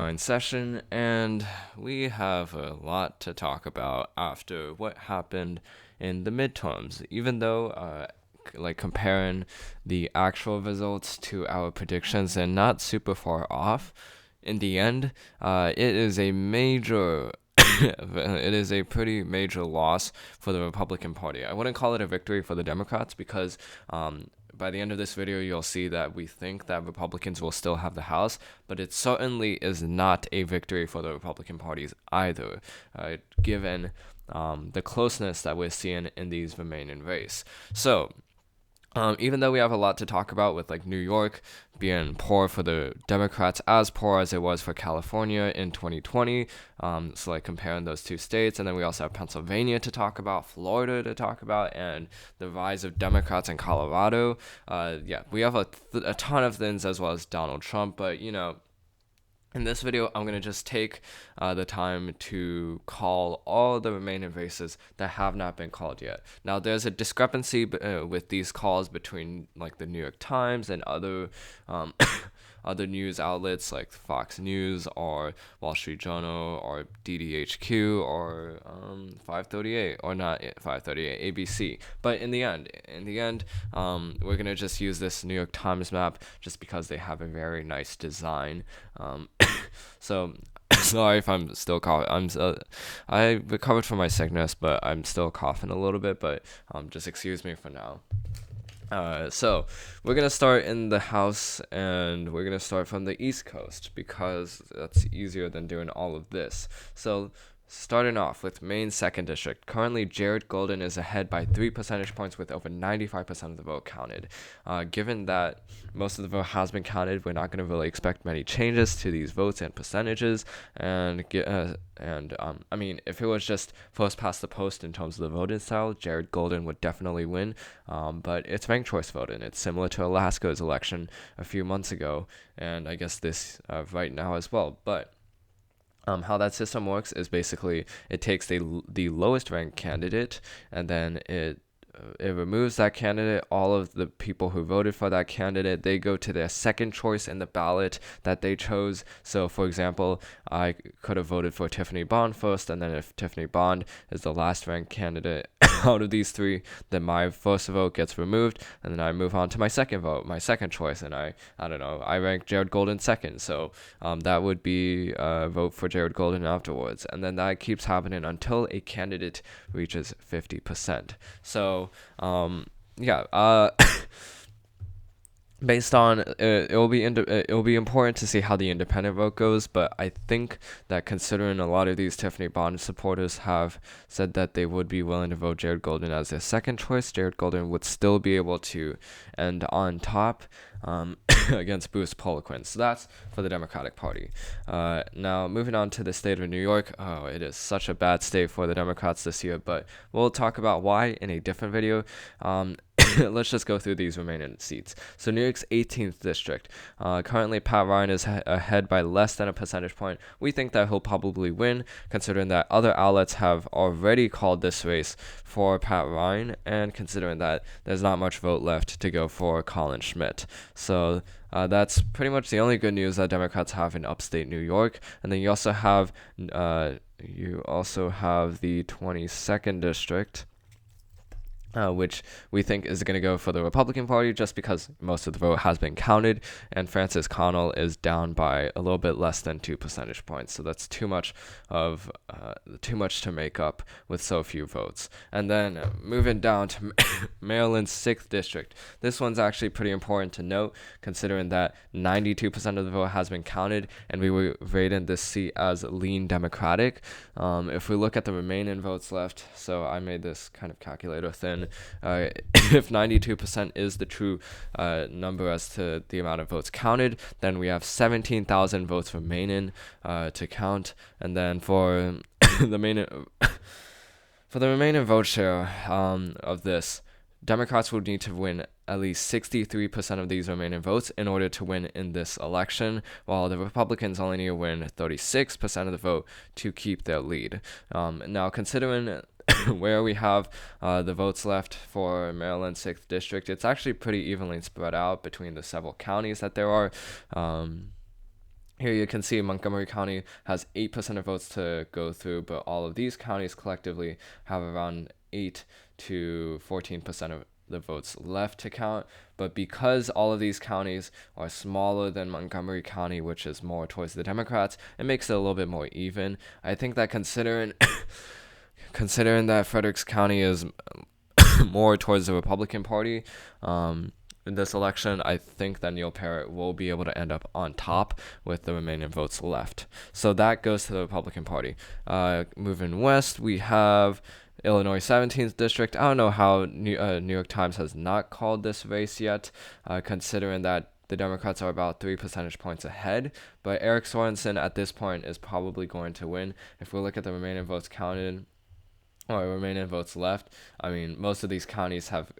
In session, and we have a lot to talk about after what happened in the midterms. Even though, comparing the actual results to our predictions, and not super far off, in the end, it is a major. It is a pretty major loss for the Republican Party. I wouldn't call it a victory for the Democrats because by the end of this video, you'll see that we think that Republicans will still have the House, but it certainly is not a victory for the Republican parties either, given the closeness that we're seeing in these remaining race. So, even though we have a lot to talk about with like New York being poor for the Democrats, as poor as it was for California in 2020, so like comparing those two states, and then we also have Pennsylvania to talk about, Florida to talk about, and the rise of Democrats in Colorado. We have a ton of things as well as Donald Trump, but in this video, I'm going to just take the time to call all the remaining races that have not been called yet. Now, there's a discrepancy with these calls between like the New York Times and other other news outlets like Fox News or Wall Street Journal or DDHQ or 538 or not 538 ABC. But in the end, we're gonna just use this New York Times map just because they have a very nice design. So sorry if I'm still coughing. I recovered from my sickness, but I'm still coughing a little bit. But just excuse me for now. So we're gonna start in the House, and we're gonna start from the East Coast because that's easier than doing all of this. So starting off with Maine's 2nd District, currently Jared Golden is ahead by 3 percentage points with over 95% of the vote counted. Given that most of the vote has been counted, we're not going to really expect many changes to these votes and percentages. And I mean, if it was just first past the post in terms of the voting style, Jared Golden would definitely win. But it's ranked choice voting. It's similar to Alaska's election a few months ago, and I guess this right now as well. But how that system works is basically it takes the lowest ranked candidate, and then it removes that candidate. All of the people who voted for that candidate, they go to their second choice in the ballot that they chose. So, for example, I could have voted for Tiffany Bond first, and then if Tiffany Bond is the last ranked candidate out of these three, then my first vote gets removed, and then I move on to my second vote, my second choice, and I don't know, I rank Jared Golden second, so that would be a vote for Jared Golden afterwards, and then that keeps happening until a candidate reaches 50%. So based on it will be important to see how the independent vote goes, but I think that considering a lot of these Tiffany Bond supporters have said that they would be willing to vote Jared Golden as their second choice, Jared Golden would still be able to end on top against Bruce Poliquin. So that's for the Democratic Party. Now, moving on to the state of New York. Oh, it is such a bad state for the Democrats this year, but we'll talk about why in a different video. Let's just go through these remaining seats. So New York's 18th district. Currently, Pat Ryan is ahead by less than a percentage point. We think that he'll probably win, considering that other outlets have already called this race for Pat Ryan, and considering that there's not much vote left to go for Colin Schmidt. So that's pretty much the only good news that Democrats have in upstate New York. And then you also have the 22nd district, which we think is going to go for the Republican Party just because most of the vote has been counted, and Francis Connell is down by a little bit less than 2 percentage points. So that's too much to make up with so few votes. And then moving down to Maryland's 6th district. This one's actually pretty important to note, considering that 92% of the vote has been counted, and we were rating this seat as lean Democratic. If we look at the remaining votes left, so I made this kind of calculator thing. If 92% is the true number as to the amount of votes counted, then we have 17,000 votes remaining to count. And then for the remaining vote share of this, Democrats would need to win at least 63% of these remaining votes in order to win in this election, while the Republicans only need to win 36% of the vote to keep their lead. Now, considering where we have the votes left for Maryland's 6th district, it's actually pretty evenly spread out between the several counties that there are. Here you can see Montgomery County has 8% of votes to go through, but all of these counties collectively have around 8 to 14% of the votes left to count. But because all of these counties are smaller than Montgomery County, which is more towards the Democrats, it makes it a little bit more even. I think that considering that Fredericks County is more towards the Republican Party, in this election, I think that Neil Parrott will be able to end up on top with the remaining votes left. So that goes to the Republican Party. Moving west, we have Illinois 17th district. I don't know how New York Times has not called this race yet, considering that the Democrats are about 3 percentage points ahead. But Eric Sorensen at this point is probably going to win. If we look at the remaining votes counted, or remaining votes left, I mean, most of these counties have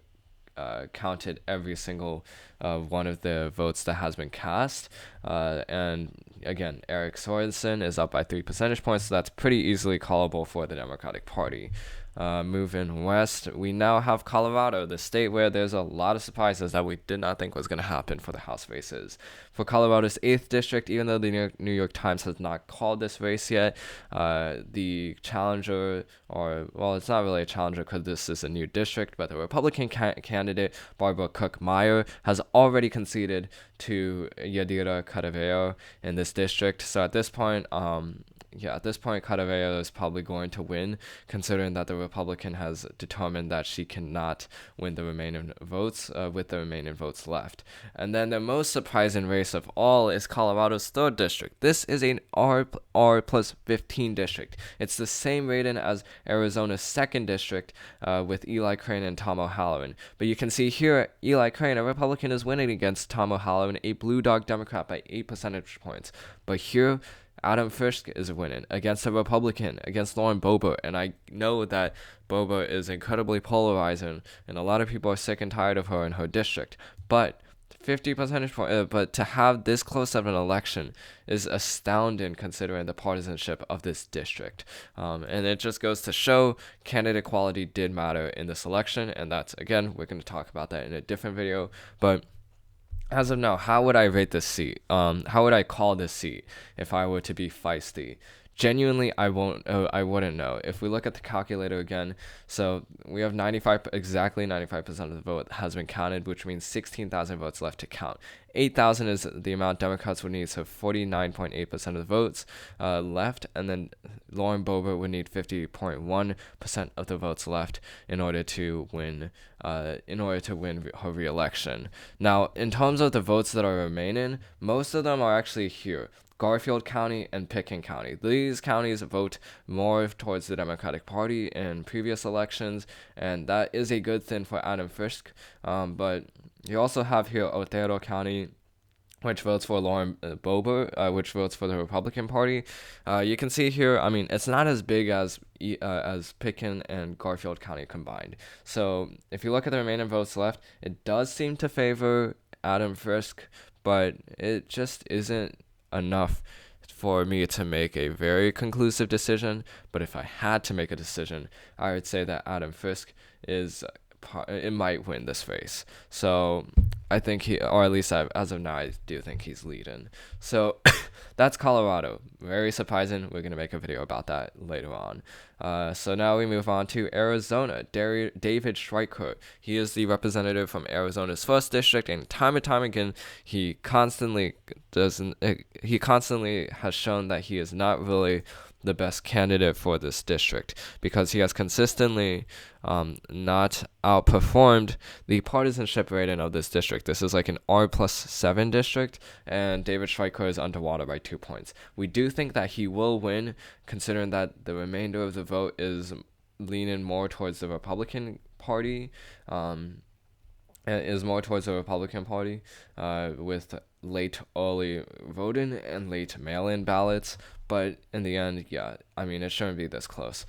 counted every single one of the votes that has been cast. And again, Eric Sorensen is up by 3 percentage points, so that's pretty easily callable for the Democratic Party. Moving west, we now have Colorado, the state where there's a lot of surprises that we did not think was going to happen for the House races. For Colorado's 8th district, even though the New York Times has not called this race yet, the challenger, or, well, it's not really a challenger because this is a new district, but the Republican candidate, Barbara Cook-Meyer, has already conceded to Yadira Caraveo in this district. So at this point, Caraveo is probably going to win, considering that the Republican has determined that she cannot win the remaining votes with the remaining votes left. And then the most surprising race of all is Colorado's 3rd district. This is an R plus 15 district. It's the same rating as Arizona's 2nd district with Eli Crane and Tom O'Halloran. But you can see here, Eli Crane, a Republican, is winning against Tom O'Halloran, a blue dog Democrat, by 8 percentage points. But here, Adam Fisk is winning against a Republican, against Lauren Boebert, and I know that Boebert is incredibly polarizing, and a lot of people are sick and tired of her in her district. But 50 percentage point, but to have this close of an election is astounding considering the partisanship of this district. And it just goes to show candidate quality did matter in this election, and that's, again, we're going to talk about that in a different video, but as of now, how would I rate this seat? How would I call this seat if I were to be feisty? Genuinely, I wouldn't know. If we look at the calculator again, so we have exactly 95% of the vote has been counted, which means 16,000 votes left to count. 8,000 is the amount Democrats would need, so 49.8% of the votes left, and then Lauren Boebert would need 50.1% of the votes left in order to win her re-election. Now, in terms of the votes that are remaining, most of them are actually here. Garfield County and Pickens County. These counties vote more towards the Democratic Party in previous elections, and that is a good thing for Adam Fisk. But you also have here Otero County, which votes for Lauren Boebert, which votes for the Republican Party. You can see here, I mean, it's not as big as Pickens and Garfield County combined. So if you look at the remaining votes left, it does seem to favor Adam Fisk, but it just isn't enough for me to make a very conclusive decision. But if I had to make a decision, I would say that Adam Fisk might win this race. So I think or at least as of now, I do think he's leading. So that's Colorado. Very surprising. We're going to make a video about that later on. So now we move on to Arizona. David Schweikert. He is the representative from Arizona's 1st district, and time again, he constantly has shown that he is not really the best candidate for this district, because he has consistently not outperformed the partisanship rating of this district. This is like an R+7 district, and David Schweikert is underwater by 2 points. We do think that he will win, considering that the remainder of the vote is leaning more towards the Republican Party. With late early voting and late mail-in ballots. But in the end, yeah, I mean, it shouldn't be this close.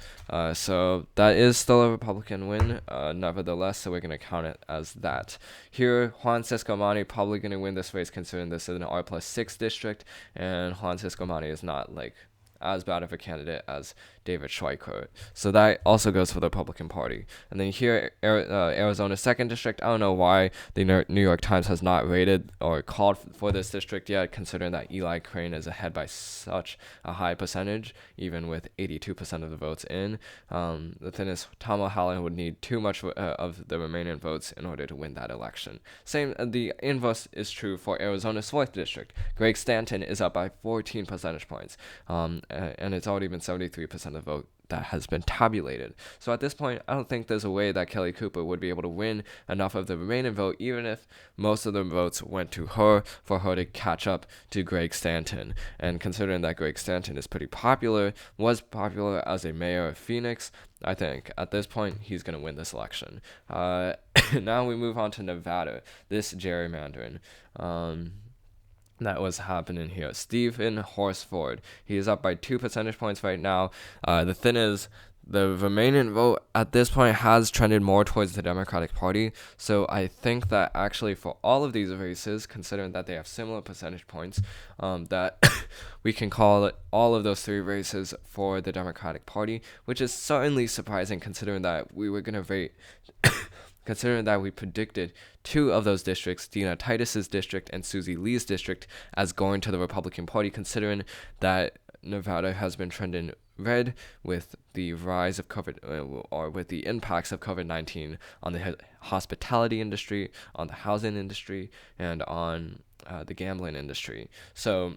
So that is still a Republican win, nevertheless, so we're going to count it as that. Here, Juan Ciscomani probably going to win this race, considering this is an R+6 district, and Juan Ciscomani is not, like, as bad of a candidate as David Schweikert. So that also goes for the Republican Party. And then here, Arizona's 2nd district, I don't know why the New York Times has not rated or called for this district yet, considering that Eli Crane is ahead by such a high percentage, even with 82% of the votes in. The thing is, Tom O'Halloran would need too much of the remaining votes in order to win that election. The inverse is true for Arizona's 4th district. Greg Stanton is up by 14 percentage points, and it's already been 73% of the vote that has been tabulated. So at this point, I don't think there's a way that Kelly Cooper would be able to win enough of the remaining vote, even if most of the votes went to her, for her to catch up to Greg Stanton. And considering that Greg Stanton is was popular as a mayor of Phoenix, I think at this point he's going to win this election. Now we move on to Nevada, this gerrymandering that was happening here. Stephen Horsford, he is up by 2 percentage points right now. The thing is, the remaining vote at this point has trended more towards the Democratic Party. So I think that actually for all of these races, considering that they have similar percentage points, that we can call it all of those 3 races for the Democratic Party, which is certainly surprising considering that we were going to rate considering that we predicted 2 of those districts, Dina Titus's district and Susie Lee's district, as going to the Republican Party, considering that Nevada has been trending red with the rise of with the impacts of COVID-19 on the hospitality industry, on the housing industry, and on the gambling industry. So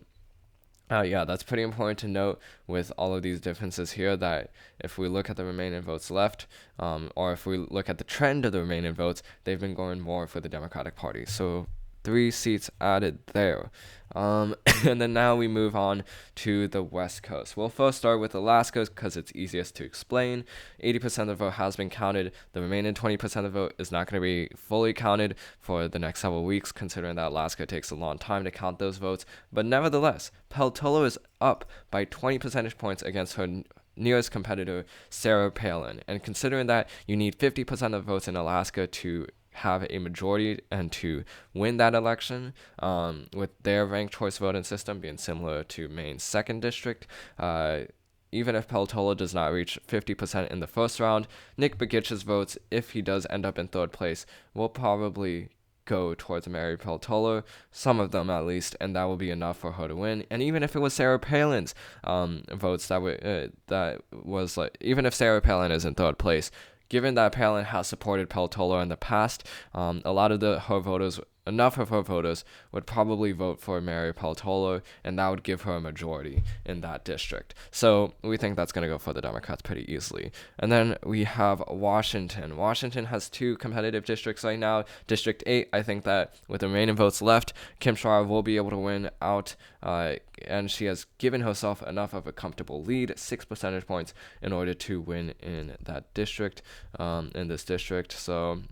that's pretty important to note with all of these differences here, that if we look at the remaining votes left, or if we look at the trend of the remaining votes, they've been going more for the Democratic Party. So 3 seats added there. And then now we move on to the West Coast. We'll first start with Alaska because it's easiest to explain. 80% of the vote has been counted. The remaining 20% of the vote is not going to be fully counted for the next several weeks, considering that Alaska takes a long time to count those votes. But nevertheless, Peltola is up by 20 percentage points against her nearest competitor, Sarah Palin. And considering that you need 50% of votes in Alaska to have a majority and to win that election, with their ranked choice voting system being similar to Maine's 2nd district, even if Peltola does not reach 50% in the first round, Nick Begich's votes, if he does end up in 3rd place, will probably go towards Mary Peltola, some of them at least, and that will be enough for her to win. And even if it was Sarah Palin's votes, even if Sarah Palin is in 3rd place, given that Palin has supported Peltola in the past, enough of her voters would probably vote for Mary Peltola, and that would give her a majority in that district. So we think that's going to go for the Democrats pretty easily. And then we have Washington. Washington has 2 competitive districts right now. District 8, I think that with the remaining votes left, Kim Schreier will be able to win out, and she has given herself enough of a comfortable lead, 6 percentage points, in order to win in that district, in this district. So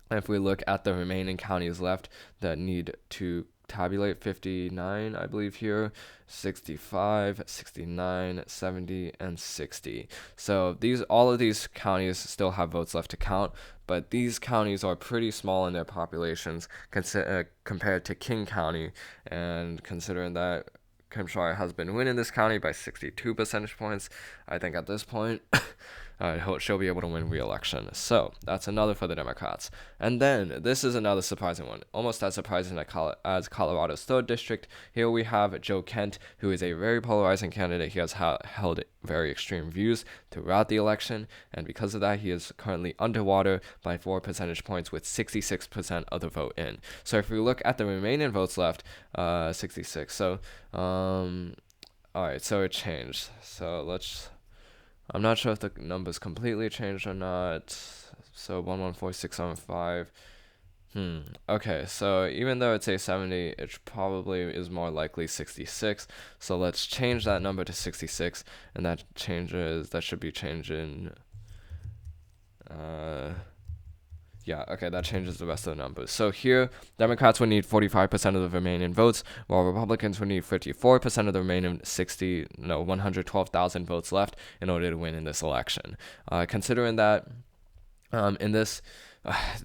if we look at the remaining counties left that need to tabulate, 59, I believe here, 65, 69, 70, and 60. So all of these counties still have votes left to count, but these counties are pretty small in their populations compared to King County, and considering that Kim Schreier has been winning this county by 62 percentage points, I think at this point she'll be able to win re-election. So that's another for the Democrats. And then this is another surprising one, almost as surprising as Colorado's 3rd district. Here we have Joe Kent, who is a very polarizing candidate. He has held very extreme views throughout the election, and because of that, he is currently underwater by 4 percentage points with 66% of the vote in. So if we look at the remaining votes left, 66. So, all right, so it changed. So I'm not sure if the numbers completely changed or not. So 114675. Okay, so even though it's a 70, it probably is more likely 66. So let's change that number to 66, and that should be changing. That changes the rest of the numbers. So here, Democrats would need 45% of the remaining votes, while Republicans would need 54% of the remaining 112,000 votes left in order to win in this election. Considering that in this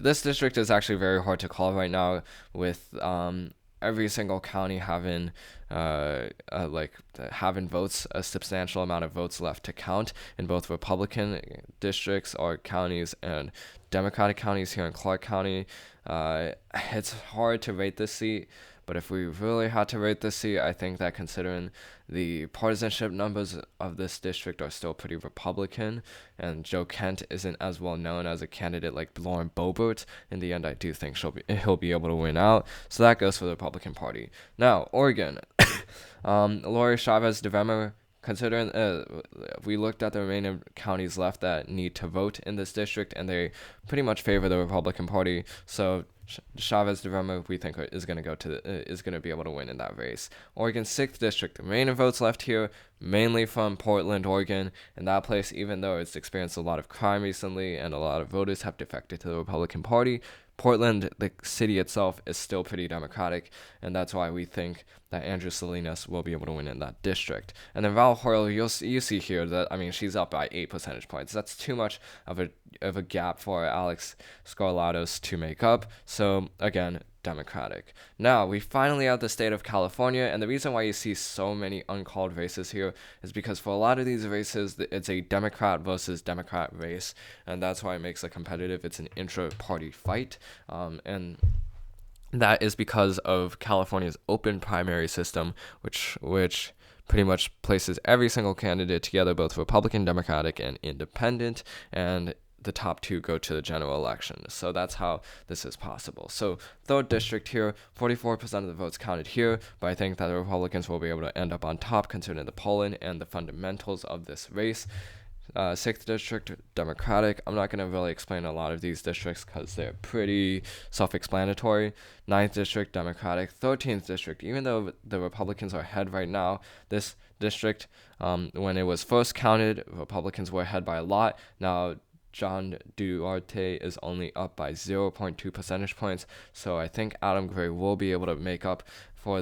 district is actually very hard to call right now with every single county having votes, a substantial amount of votes left to count in both Republican districts or counties and Democratic counties here in Clark County. It's hard to rate this seat, but if we really had to rate this seat, I think that considering the partisanship numbers of this district are still pretty Republican, and Joe Kent isn't as well known as a candidate like Lauren Boebert, in the end I do think he'll be able to win out. So that goes for the Republican Party. Now, Oregon. Lori Chavez DeVemer, considering we looked at the remaining counties left that need to vote in this district, and they pretty much favor the Republican Party. So Chavez DeVemer, we think, is going to be able to win in that race. Oregon's 6th district, the remaining votes left here, mainly from Portland, Oregon. In that place, even though it's experienced a lot of crime recently and a lot of voters have defected to the Republican Party, Portland, the city itself, is still pretty Democratic, and that's why we think that Andrew Salinas will be able to win in that district. And then Val Hoyle, you see here that, I mean, she's up by 8 percentage points. That's too much of a gap for Alex Skarlatos to make up. So again, Democratic. Now, we finally have the state of California, and the reason why you see so many uncalled races here is because for a lot of these races, it's a Democrat versus Democrat race, and that's why it makes it competitive. It's an intra-party fight, and that is because of California's open primary system, which pretty much places every single candidate together, both Republican, Democratic, and Independent, and the top 2 go to the general election. So that's how this is possible. So 3rd district here, 44% of the votes counted here, but I think that the Republicans will be able to end up on top considering the polling and the fundamentals of this race. 6th district, Democratic. I'm not going to really explain a lot of these districts because they're pretty self-explanatory. 9th district, Democratic. 13th district, even though the Republicans are ahead right now, this district, when it was first counted, Republicans were ahead by a lot. Now, John Duarte is only up by 0.2 percentage points, so I think Adam Gray will be able to make up for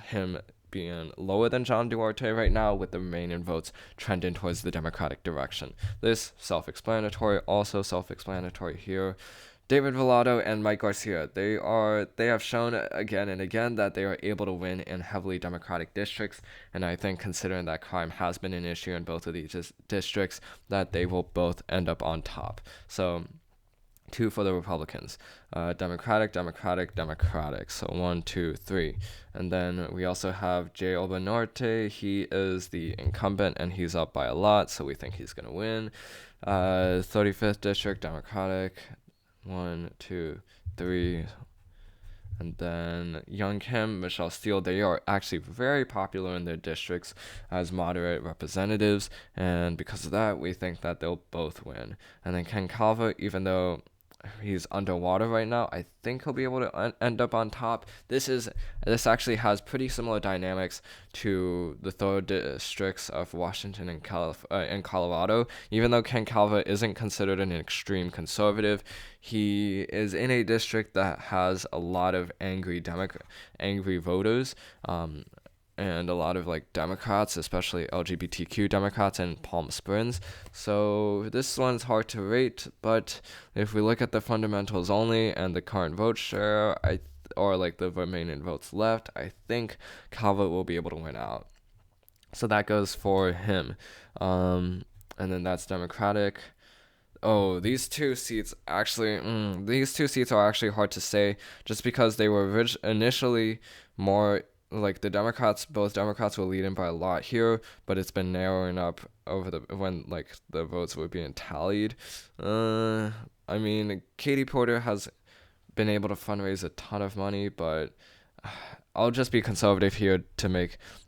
him being lower than John Duarte right now, with the remaining votes trending towards the Democratic direction. This self-explanatory, also self-explanatory here. David Villado and Mike Garcia, they have shown again and again that they are able to win in heavily Democratic districts, and I think considering that crime has been an issue in both of these districts, that they will both end up on top. So 2 for the Republicans. Democratic, Democratic, Democratic. So 1, 2, 3. And then we also have Jay Obanorte. He is the incumbent, and he's up by a lot, so we think he's going to win. 35th district, Democratic. 1, 2, 3. And then Young Kim, Michelle Steele, they are actually very popular in their districts as moderate representatives, and because of that, we think that they'll both win. And then Ken Calva, even though he's underwater right now, I think he'll be able to end up on top. This actually has pretty similar dynamics to the 3rd districts of Washington and Colorado. Even though Ken Calva isn't considered an extreme conservative, he is in a district that has a lot of angry voters, and a lot of Democrats, especially LGBTQ Democrats in Palm Springs. So this one's hard to rate, but if we look at the fundamentals only and the current vote share, the remaining votes left, I think Calva will be able to win out. So that goes for him. And then that's Democratic. Oh, these two seats are actually hard to say, just because they were initially more both Democrats were leading by a lot here, but it's been narrowing up over when the votes were being tallied. I mean, Katie Porter has been able to fundraise a ton of money, but I'll just be conservative here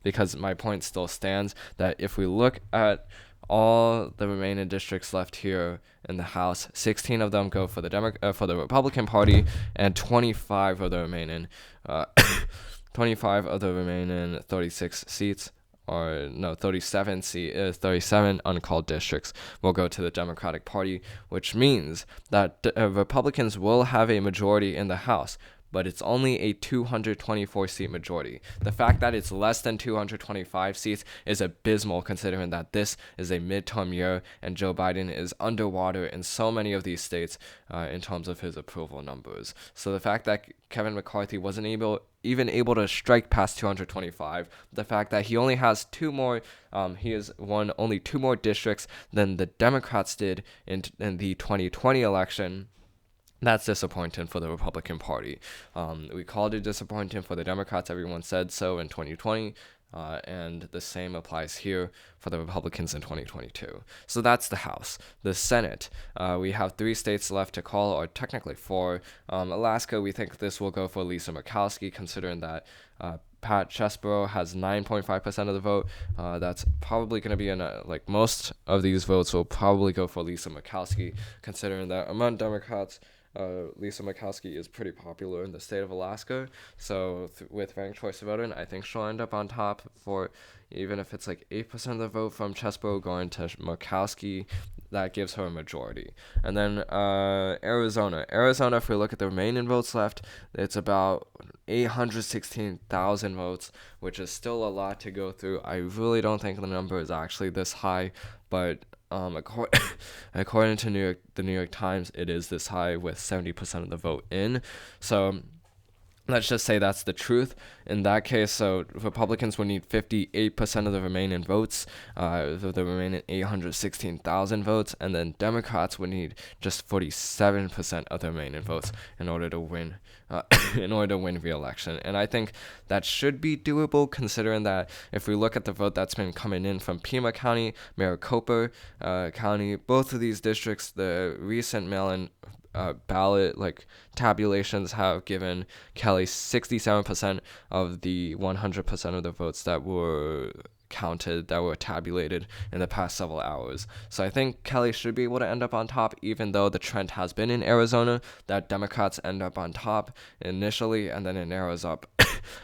because my point still stands that if we look at all the remaining districts left here in the House, 16 of them go for the Republican Party, and 25 of the remaining 36 seats, 37 uncalled districts will go to the Democratic Party, which means that Republicans will have a majority in the House, but it's only a 224 seat majority. The fact that it's less than 225 seats is abysmal, considering that this is a midterm year and Joe Biden is underwater in so many of these states in terms of his approval numbers. So the fact that Kevin McCarthy wasn't even able to strike past 225, the fact that he only has he has won only 2 more districts than the Democrats did in the 2020 election, that's disappointing for the Republican Party. We called it disappointing for the Democrats. Everyone said so in 2020. And the same applies here for the Republicans in 2022. So that's the House. The Senate, we have 3 states left to call, or technically 4. Alaska, we think this will go for Lisa Murkowski, considering that Pat Chesborough has 9.5% of the vote. That's probably going to be most of these votes will probably go for Lisa Murkowski, considering that among Democrats, Lisa Murkowski is pretty popular in the state of Alaska. So with ranked choice voting, I think she'll end up on top for, even if it's 8% of the vote from Chesborough going to Murkowski, that gives her a majority. And then Arizona, if we look at the remaining votes left, it's about 816,000 votes, which is still a lot to go through. I really don't think the number is actually this high, but according to the New York Times, it is this high with 70% of the vote in. So let's just say that's the truth. In that case, so Republicans would need 58% of the remaining votes, the remaining 816,000 votes, and then Democrats would need just 47% of the remaining votes in order to win re-election. And I think that should be doable, considering that if we look at the vote that's been coming in from Pima County, Maricopa County, both of these districts, the recent mail-in ballot tabulations have given Kelly 67% of the 100% of the votes that were counted, that were tabulated in the past several hours. So I think Kelly should be able to end up on top, even though the trend has been in Arizona that Democrats end up on top initially, and then it narrows up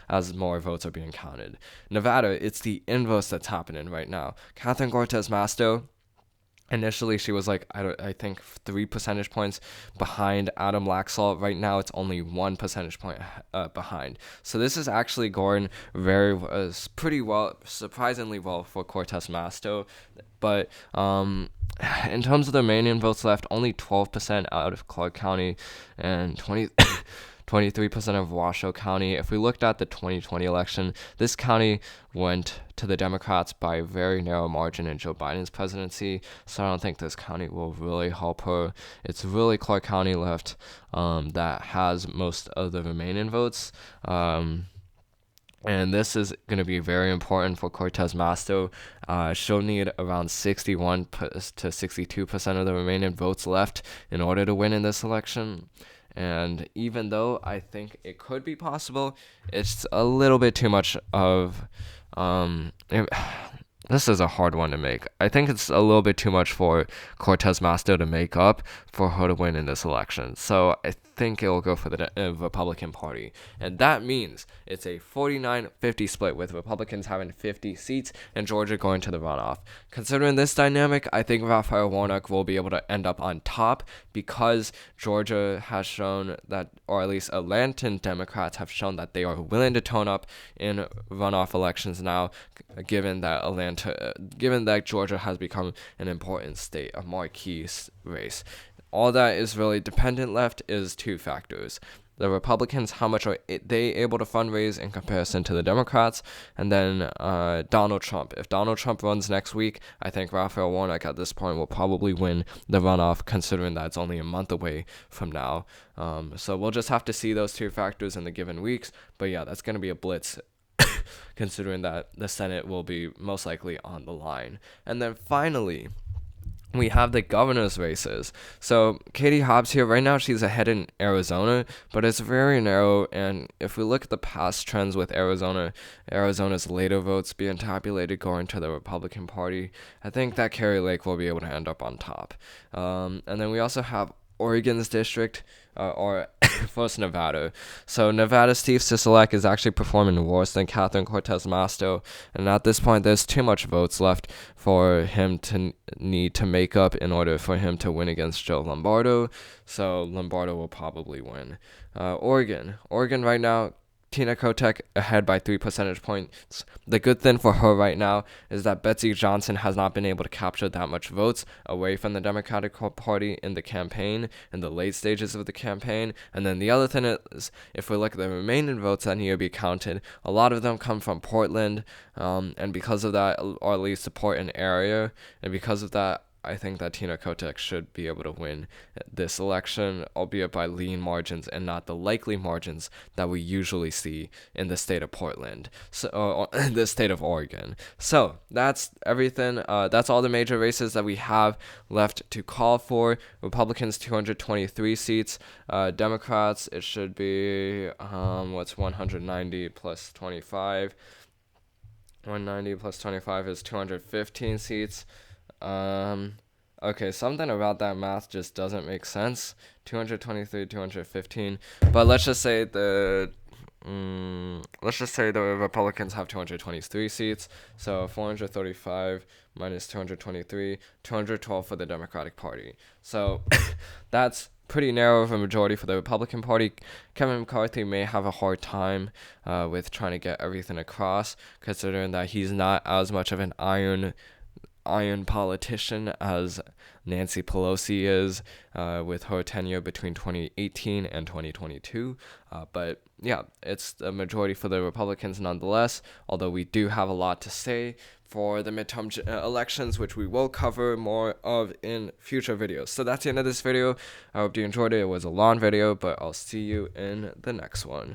as more votes are being counted. Nevada, it's the inverse that's happening right now. Catherine Cortez Masto, initially, she was I think 3 percentage points behind Adam Laxalt. Right now, it's only 1 percentage point behind. So this is actually going pretty well, surprisingly well for Cortez Masto. But in terms of the remaining votes left, only 12% out of Clark County and 23% of Washoe County. If we looked at the 2020 election, this county went to the Democrats by a very narrow margin in Joe Biden's presidency, so I don't think this county will really help her. It's really Clark County left that has most of the remaining votes. And this is going to be very important for Cortez Masto. She'll need around 61 to 62% of the remaining votes left in order to win in this election. And even though I think it could be possible, it's a little bit too much of this is a hard one to make. I think it's a little bit too much for Cortez Masto to make up for her to win in this election. So I think it will go for the Republican Party. And that means it's a 49-50 split, with Republicans having 50 seats and Georgia going to the runoff. Considering this dynamic, I think Raphael Warnock will be able to end up on top, because Georgia has shown that, or at least Atlantan Democrats have shown that they are willing to tone up in runoff elections now, given that Georgia has become an important state, a marquee race. All that is really dependent left is 2 factors. The Republicans, how much are they able to fundraise in comparison to the Democrats? And then Donald Trump. If Donald Trump runs next week, I think Raphael Warnock at this point will probably win the runoff, considering that it's only a month away from now. So we'll just have to see those 2 factors in the given weeks. But yeah, that's going to be a blitz, considering that the Senate will be most likely on the line. And then finally, we have the governor's races. So Katie Hobbs here, right now she's ahead in Arizona, but it's very narrow. And if we look at the past trends with Arizona's later votes being tabulated going to the Republican Party, I think that Kari Lake will be able to end up on top. And then we also have Oregon's district, or first Nevada. So Nevada Steve Sisolak is actually performing worse than Catherine Cortez Masto, and at this point there's too much votes left for him to need to make up in order for him to win against Joe Lombardo. So Lombardo will probably win. Oregon right now, Tina Kotek ahead by 3 percentage points. The good thing for her right now is that Betsy Johnson has not been able to capture that much votes away from the Democratic Party in the campaign, in the late stages of the campaign. And then the other thing is, if we look at the remaining votes that need to be counted, a lot of them come from Portland, and because of that, or at least support an area, and because of that, I think that Tina Kotek should be able to win this election, albeit by lean margins and not the likely margins that we usually see in the state of Portland, so the state of Oregon. So that's everything. That's all the major races that we have left to call for. Republicans 223 seats. Democrats, it should be what's 190 plus 25. 190 plus 25 is 215 seats. Okay, something about that math just doesn't make sense. 223, 215. But let's just say the Republicans have 223 seats. So 435 minus 223, 212 for the Democratic Party. So that's pretty narrow of a majority for the Republican Party. Kevin McCarthy may have a hard time with trying to get everything across, considering that he's not as much of an iron politician as Nancy Pelosi is, with her tenure between 2018 and 2022. But yeah, it's the majority for the Republicans nonetheless, although we do have a lot to say for the midterm elections, which we will cover more of in future videos. So that's the end of this video. I hope you enjoyed it. It was a long video, but I'll see you in the next one.